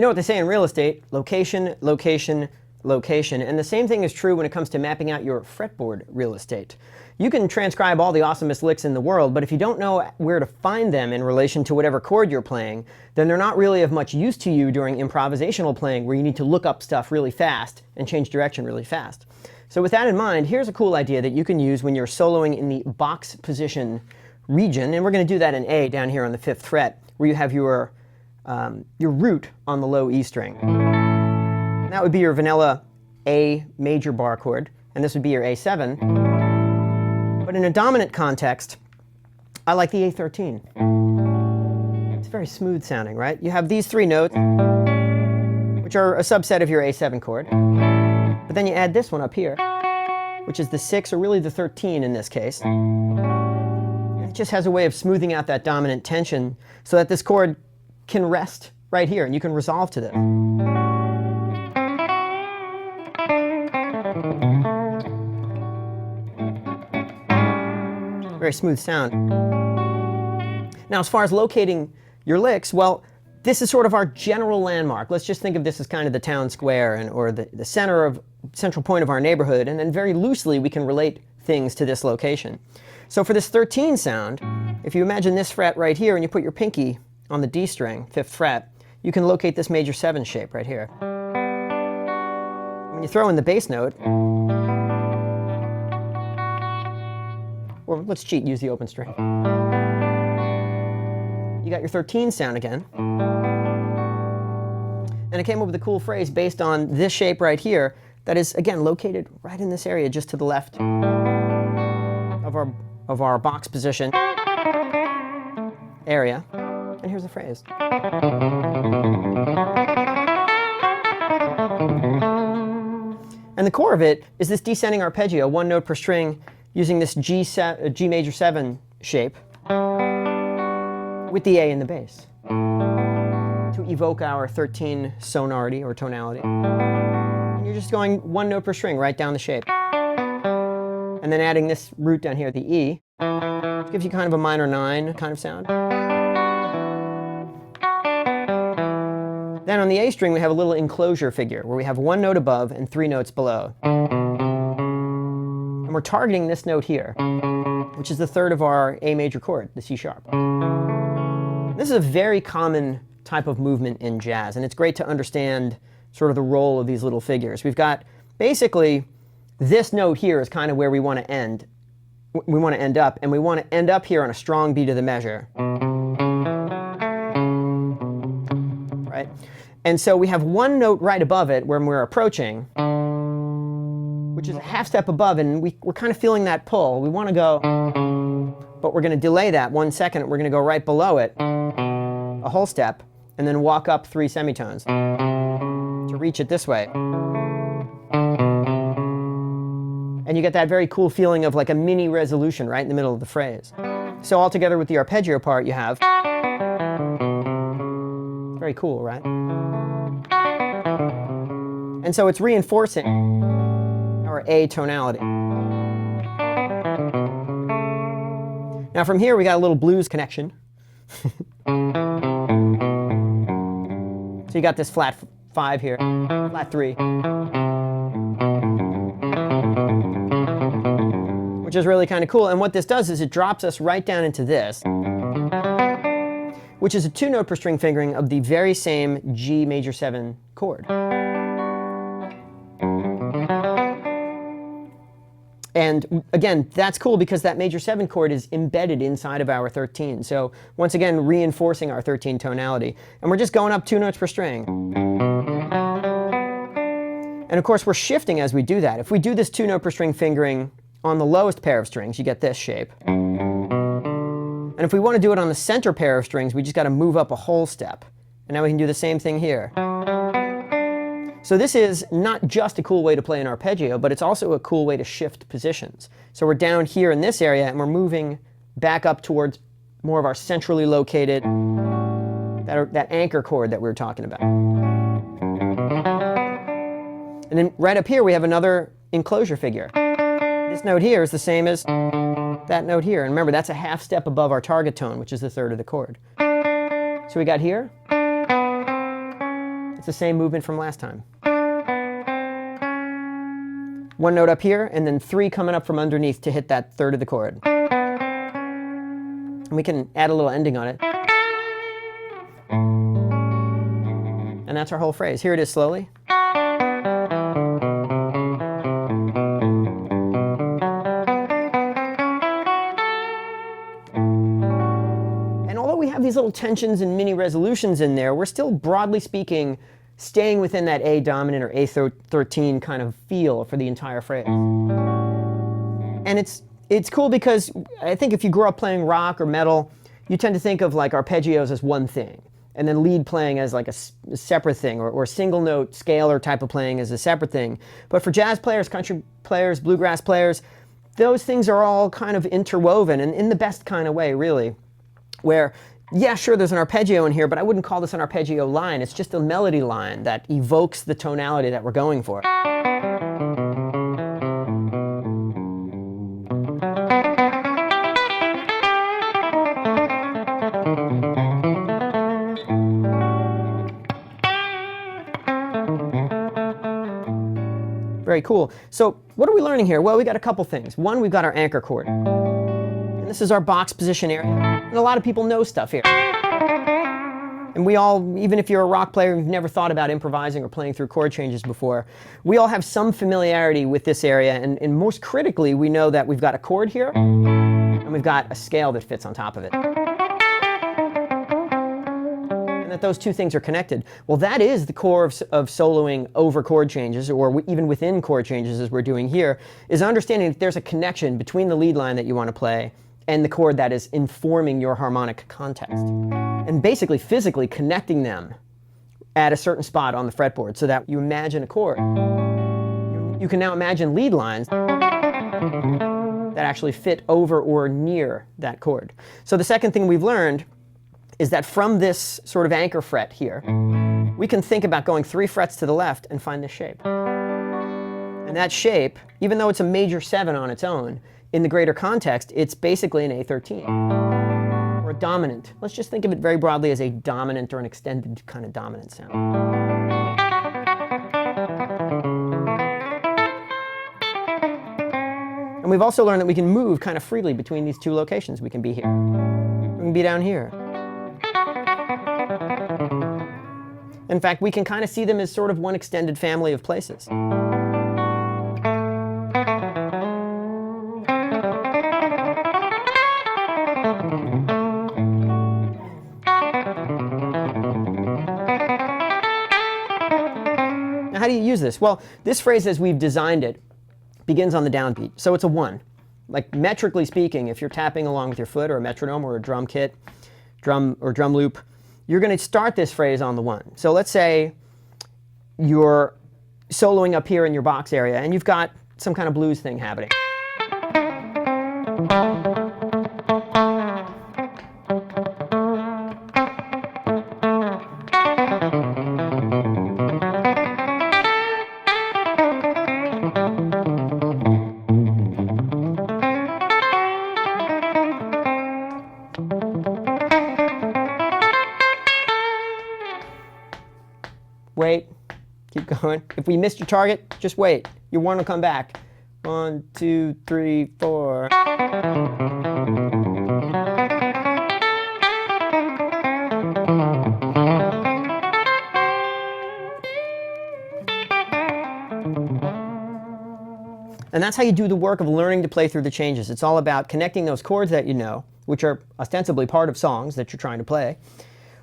know what they say in real estate: location, location, location. And the same thing is true when it comes to mapping out your fretboard real estate. You can transcribe all the awesomest licks in the world, but if you don't know where to find them in relation to whatever chord you're playing, then they're not really of much use to you during improvisational playing, where you need to look up stuff really fast and change direction really fast. So with that in mind, here's a cool idea that you can use when you're soloing in the box position region, and we're going to do that in A down here on the 5th fret, where you have your root on the low E string. And that would be your vanilla A major bar chord, and this would be your A7. But in a dominant context, I like the A13. It's very smooth sounding, right? You have these 3 notes, which are a subset of your A7 chord. But then you add this one up here, which is the 6, or really the 13 in this case. And it just has a way of smoothing out that dominant tension so that this chord can rest right here, and you can resolve to this. Very smooth sound. Now, as far as locating your licks, well, this is sort of our general landmark. Let's just think of this as kind of the town square or the central point of our neighborhood, and then very loosely we can relate things to this location. So for this 13 sound, if you imagine this fret right here and you put your pinky on the D string, 5th fret, you can locate this major 7 shape right here. When you throw in the bass note, or let's cheat, use the open string. You got your 13 sound again. And I came up with a cool phrase based on this shape right here that is, again, located right in this area just to the left of our box position area. And here's the phrase. And the core of it is this descending arpeggio, 1 note per string, using this G major 7 shape with the A in the bass to evoke our 13 sonority or tonality. And you're just going 1 note per string right down the shape. And then adding this root down here, the E, which gives you kind of a minor 9 kind of sound. Then on the A string, we have a little enclosure figure where we have 1 note above and 3 notes below. And we're targeting this note here, which is the 3rd of our A major chord, the C sharp. This is a very common type of movement in jazz, and it's great to understand sort of the role of these little figures. We've got basically this note here is kind of where we want to end. We want to end up, and we want to end up here on a strong beat of the measure. Right? And so we have 1 note right above it when we're approaching, which is a half step above, and we're kind of feeling that pull. We want to go, but we're going to delay that 1 second. We're going to go right below it, a whole step, and then walk up 3 semitones to reach it this way. And you get that very cool feeling of like a mini resolution right in the middle of the phrase. So all together with the arpeggio part, you have very cool, right? And so it's reinforcing our A tonality. Now from here we got a little blues connection. So you got this flat 5 here, flat 3, which is really kind of cool. And what this does is it drops us right down into this, which is a 2 note per string fingering of the very same G major 7 chord. And again, that's cool because that major 7 chord is embedded inside of our 13. So once again, reinforcing our 13 tonality. And we're just going up 2 notes per string. And of course, we're shifting as we do that. If we do this 2 note per string fingering on the lowest pair of strings, you get this shape. And if we want to do it on the center pair of strings, we just got to move up a whole step. And now we can do the same thing here. So this is not just a cool way to play an arpeggio, but it's also a cool way to shift positions. So we're down here in this area, and we're moving back up towards more of our centrally located, that anchor chord that we were talking about. And then right up here, we have another enclosure figure. This note here is the same as that note here. And remember, that's a half step above our target tone, which is the 3rd of the chord. So we got here. It's the same movement from last time. One note up here, and then 3 coming up from underneath to hit that third of the chord. And we can add a little ending on it. And that's our whole phrase. Here it is slowly. And although we have these little tensions and mini resolutions in there, we're still, broadly speaking, staying within that A dominant or A13 kind of feel for the entire phrase. And it's cool because I think if you grew up playing rock or metal, you tend to think of like arpeggios as one thing, and then lead playing as like a separate thing, or single note scalar type of playing as a separate thing. But for jazz players, country players, bluegrass players, those things are all kind of interwoven, and in the best kind of way, really, where yeah, sure, there's an arpeggio in here, but I wouldn't call this an arpeggio line. It's just a melody line that evokes the tonality that we're going for. Very cool. So what are we learning here? Well, we got a couple things. One, we've got our anchor chord. And this is our box position area. And a lot of people know stuff here. And we all, even if you're a rock player and you've never thought about improvising or playing through chord changes before, we all have some familiarity with this area. And most critically, we know that we've got a chord here, and we've got a scale that fits on top of it. And that those two things are connected. Well, that is the core of soloing over chord changes, or even within chord changes as we're doing here, is understanding that there's a connection between the lead line that you want to play and the chord that is informing your harmonic context. And basically, physically connecting them at a certain spot on the fretboard so that you imagine a chord. You can now imagine lead lines that actually fit over or near that chord. So the second thing we've learned is that from this sort of anchor fret here, we can think about going 3 frets to the left and find this shape. And that shape, even though it's a major 7 on its own, in the greater context, it's basically an A13, or a dominant. Let's just think of it very broadly as a dominant or an extended kind of dominant sound. And we've also learned that we can move kind of freely between these two locations. We can be here, we can be down here. In fact, we can kind of see them as sort of one extended family of places. Now, how do you use this? Well, this phrase as we've designed it begins on the downbeat, so it's a 1. Like metrically speaking, if you're tapping along with your foot or a metronome or a drum kit, drum loop, you're going to start this phrase on the 1. So let's say you're soloing up here in your box area and you've got some kind of blues thing happening. Wait, keep going. If we missed your target, just wait. Your 1 will come back. 1, 2, 3, 4. And that's how you do the work of learning to play through the changes. It's all about connecting those chords that you know, which are ostensibly part of songs that you're trying to play,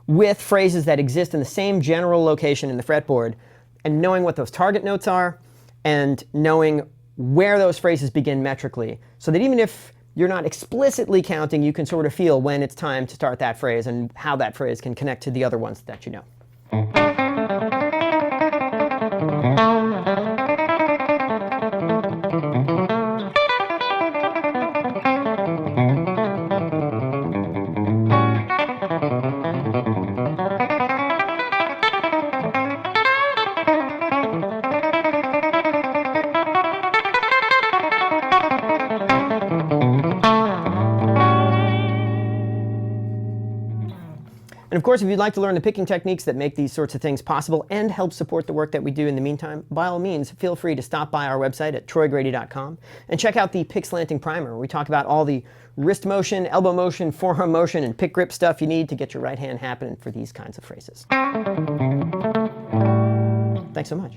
with phrases that exist in the same general location in the fretboard, and knowing what those target notes are, and knowing where those phrases begin metrically, so that even if you're not explicitly counting, you can sort of feel when it's time to start that phrase and how that phrase can connect to the other ones that you know. And of course, if you'd like to learn the picking techniques that make these sorts of things possible and help support the work that we do in the meantime, by all means, feel free to stop by our website at troygrady.com and check out the Pick Slanting Primer, where we talk about all the wrist motion, elbow motion, forearm motion, and pick grip stuff you need to get your right hand happening for these kinds of phrases. Thanks so much.